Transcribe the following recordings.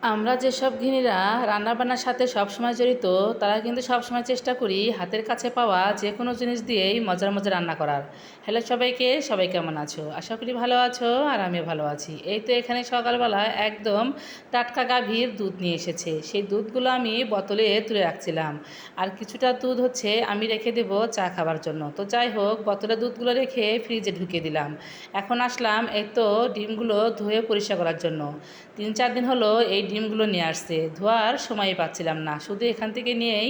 আমরা যেসব গৃহিণীরা রান্নাবান্নার সাথে সবসময় জড়িত, তারা কিন্তু সবসময় চেষ্টা করি হাতের কাছে পাওয়া যে কোনো জিনিস দিয়েই মজার মজার রান্না করার। হ্যালো সবাইকে, সবাই কেমন আছো? আশা করি ভালো আছো, আর আমিও ভালো আছি। এই তো এখানে সকালবেলা একদম টাটকা গাভীর দুধ নিয়ে এসেছে। সেই দুধগুলো আমি বোতলে তুলে রাখছিলাম, আর কিছুটা দুধ হচ্ছে আমি রেখে দেবো চা খাবার জন্য। তো যাই হোক, বোতলে দুধগুলো রেখে ফ্রিজে ঢুকিয়ে দিলাম। এখন আসলাম এই তো ডিমগুলো ধুয়ে পরিষ্কার করার জন্য। 3-4 দিন হলো এই ডিমগুলো নিয়ে আসছে, ধোয়ার সময়ই পাচ্ছিলাম না, শুধু এখান থেকে নিয়েই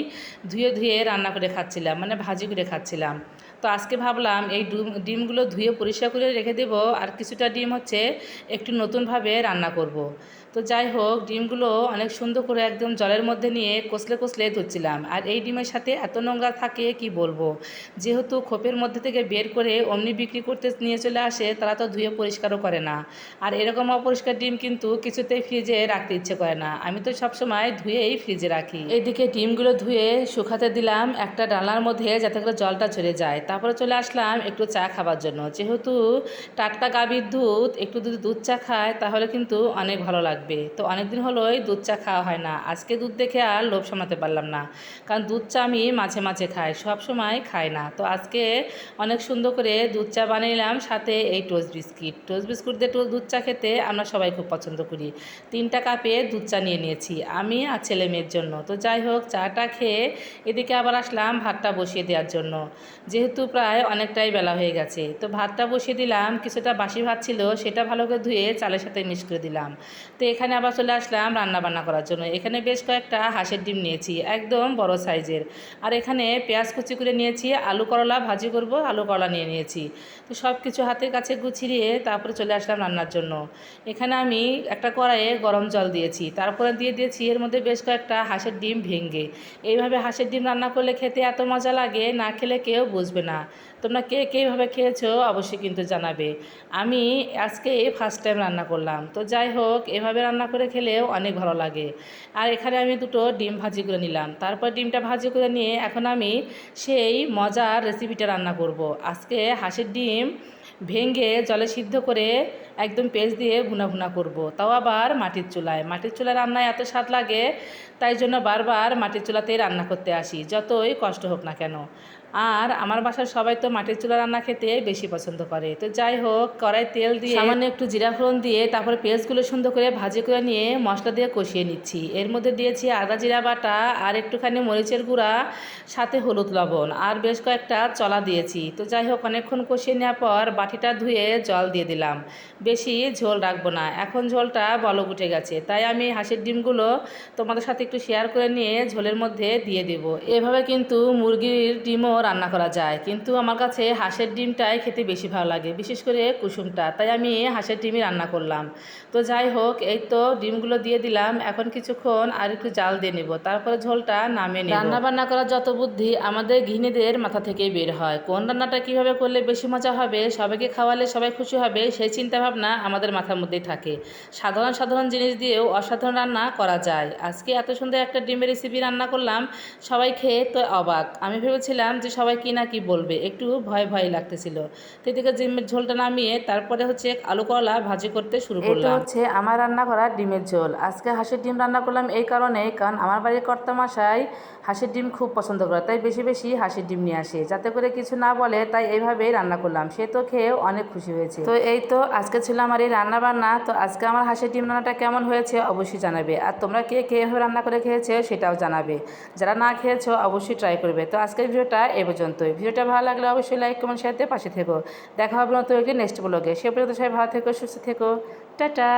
ধুয়ে ধুয়ে রান্না করে খাচ্ছিলাম, মানে ভাজি করে খাচ্ছিলাম। তো আজকে ভাবলাম এই ডিমগুলো ধুয়ে পরিষ্কার করে রেখে দেব, আর কিছুটা ডিম হচ্ছে একটু নতুনভাবে রান্না করব। তো যাই হোক, ডিমগুলো অনেক সুন্দর করে একদম জলের মধ্যে নিয়ে কষলে কষলে ধুচ্ছিলাম। আর এই ডিমের সাথে এত নোংরা থাকে কি বলবো, যেহেতু খোপের মধ্যে থেকে বের করে অমনি বিক্রি করতে নিয়ে চলে আসে, তারা তো ধুয়ে পরিষ্কারও করে না। আর এরকম অপরিষ্কার ডিম কিন্তু কিছুতেই ফ্রিজে রাখতে ইচ্ছে করে না, আমি তো সবসময় ধুয়েই ফ্রিজে রাখি। এইদিকে ডিমগুলো ধুয়ে শুকাতে দিলাম একটা ডালার মধ্যে, যাতে করে জলটা ঝরে যায়। তারপরে চলে আসলাম একটু চা খাবার জন্য। যেহেতু টাটকা গাভীর দুধ, একটু যদি দুধ চা খায় তাহলে কিন্তু অনেক ভালো লাগবে। তো অনেকদিন হলোই দুধ চা খাওয়া হয় না, আজকে দুধ দেখে আর লোভ সামলাতে পারলাম না, কারণ দুধ চা আমি মাঝে মাঝে খাই, সব সময় খাই না। তো আজকে অনেক সুন্দর করে দুধ চা বানিয়ে সাথে এই টোস্ট বিস্কুট দিয়ে দুধ চা খেতে আমরা সবাই খুব পছন্দ করি। 3টা কাপে দুধ চা নিয়ে নিয়েছি আমি আর ছেলে মেয়ের জন্য। তো যাই হোক, চাটা খেয়ে এদিকে আবার আসলাম ভাতটা বসিয়ে দেওয়ার জন্য, যেহেতু প্রায় অনেকটাই বেলা হয়ে গেছে। তো ভাতটা বসিয়ে দিলাম, কিছুটা বাসি ভাত ছিল, সেটা ভালো করে ধুয়ে চালের সাথে মিক্স করে দিলাম। তো এখানে আবার চলে আসলাম রান্না বান্না করার জন্য। এখানে বেশ কয়েকটা হাঁসের ডিম নিয়েছি, একদম বড় সাইজের। আর এখানে পেঁয়াজ কুচি করে নিয়েছি, আলু করলা ভাজি করব, আলু করলা নিয়ে নিয়েছি। তো সব কিছু হাতের কাছে গুছিয়ে তারপরে চলে আসলাম রান্নার জন্য। এখানে আমি একটা কড়াইয়ে গরম জল দিয়েছি, তারপরে দিয়ে দিয়েছি এর মধ্যে বেশ কয়েকটা হাঁসের ডিম ভেঙে। এইভাবে হাঁসের ডিম রান্না করলে খেতে এত মজা লাগে, না খেলে কেউ বুঝবে না। তোমরা কে কে এইভাবে খেয়েছো অবশ্যই কিন্তু জানাবে। আমি আজকে ফার্স্ট টাইম রান্না করলাম। তো যাই হোক, এভাবে রান্না করে খেলেও অনেক ভালো লাগে। আর এখানে আমি দুটো ডিম ভাজি করে নিলাম, তারপর ডিমটা ভাজি করে নিয়ে এখন আমি সেই মজার রেসিপিটা রান্না করব। আজকে হাঁসের ডিম ভেঙে জলে সিদ্ধ করে একদম পেঁয়াজ দিয়ে ভুনা ভুনা করব, তাও আবার মাটির চুলায়। মাটির চুলায় রান্নায় এত স্বাদ লাগে, তাই জন্য বারবার মাটির চুলাতেই রান্না করতে আসি, যতই কষ্ট হোক না কেন। আর আমার বাসার সবাই তো মাটির চুলা রান্না খেতে বেশি পছন্দ করে। তো যাই হোক, কড়াই তেল দিয়ে সামান্য একটু জিরা ফোড়ন দিয়ে তারপরে পেঁয়াজগুলো সুন্দর করে ভাজি করে নিয়ে মশলা দিয়ে কষিয়ে নিচ্ছি। এর মধ্যে দিয়েছি আদা জিরা বাটা, আর একটুখানি মরিচের গুঁড়া, সাথে হলুদ লবণ, আর বেশ কয়েকটা চলা দিয়েছি। তো যাই হোক, অনেকক্ষণ কষিয়ে নেওয়ার পর বাটিটা ধুয়ে জল দিয়ে দিলাম। বেশি ঝোল রাখবো না, এখন ঝোলটা বলক উঠে গেছে, তাই আমি হাঁসের ডিমগুলো তোমাদের সাথে একটু শেয়ার করে নিয়ে ঝোলের মধ্যে দিয়ে দেব। এভাবে কিন্তু মুরগির ডিমও রান্না করা যায়, কিন্তু আমার কাছে হাঁসের ডিমটাই খেতে বেশি ভালো লাগে, বিশেষ করে কুসুমটা, তাই আমি হাঁসের ডিমই রান্না করলাম। তো যাই হোক, এই তো ডিমগুলো দিয়ে দিলাম, এখন কিছুক্ষণ আর একটু জাল দিয়ে নেব, তারপরে ঝোলটা নামিয়ে নেব। রান্না বান্না করার যত বুদ্ধি আমাদের গৃহিণীদের মাথা থেকেই বের হয়, কোন রান্নাটা কিভাবে করলে বেশি মজা হবে, সবাইকে খাওয়ালে সবাই খুশি হবে, সেই চিন্তাভাবনা আমাদের মাথার মধ্যেই থাকে। সাধারণ সাধারণ জিনিস দিয়েও অসাধারণ রান্না করা যায়। আজকে এত সুন্দর একটা ডিমের রেসিপি রান্না করলাম, সবাই খেয়ে তো অবাক। আমি ভেবেছিলাম যে সবাই কি না কি বলবে, একটু ভয় ভয় লাগতেছিল। তো এদিকে ডিমের ঝোলটা নামিয়ে তারপরে হচ্ছে আলু করলা ভাজি করতে শুরু করলাম। এটা হচ্ছে আমার রান্না করা ডিমের ঝোল। আজকে হাঁসের ডিম রান্না করলাম এই কারণে, কারণ আমার বাড়ির কর্তামশাই হাঁসের ডিম খুব পছন্দ করে, তাই বেশি বেশি হাঁসের ডিম নিয়ে আসে, যাতে করে কিছু না বলে, তাই এইভাবেই রান্না করলাম। সে তো খেয়ে অনেক খুশি হয়েছে। তো এই তো আজকে ছিল আমার এই রান্না বান্না। তো আজকে আমার হাঁসের ডিম রান্নাটা কেমন হয়েছে অবশ্যই জানাবে, আর তোমরা কে কে এভাবে রান্না করে খেয়েছো সেটাও জানাবে। যারা না খেয়েছো অবশ্যই ট্রাই করবে। তো আজকের ভিডিওটা এ পর্যন্তই। ভিডিওটা ভালো লাগলে অবশ্যই লাইক কমেন্ট শেয়ার দিয়ে পাশে থেকো। দেখা হবে নতুন একটি নেক্সট ব্লগে। সে পর্যন্ত সবাই ভালো থেকো, সুস্থ থেকো। টাটা।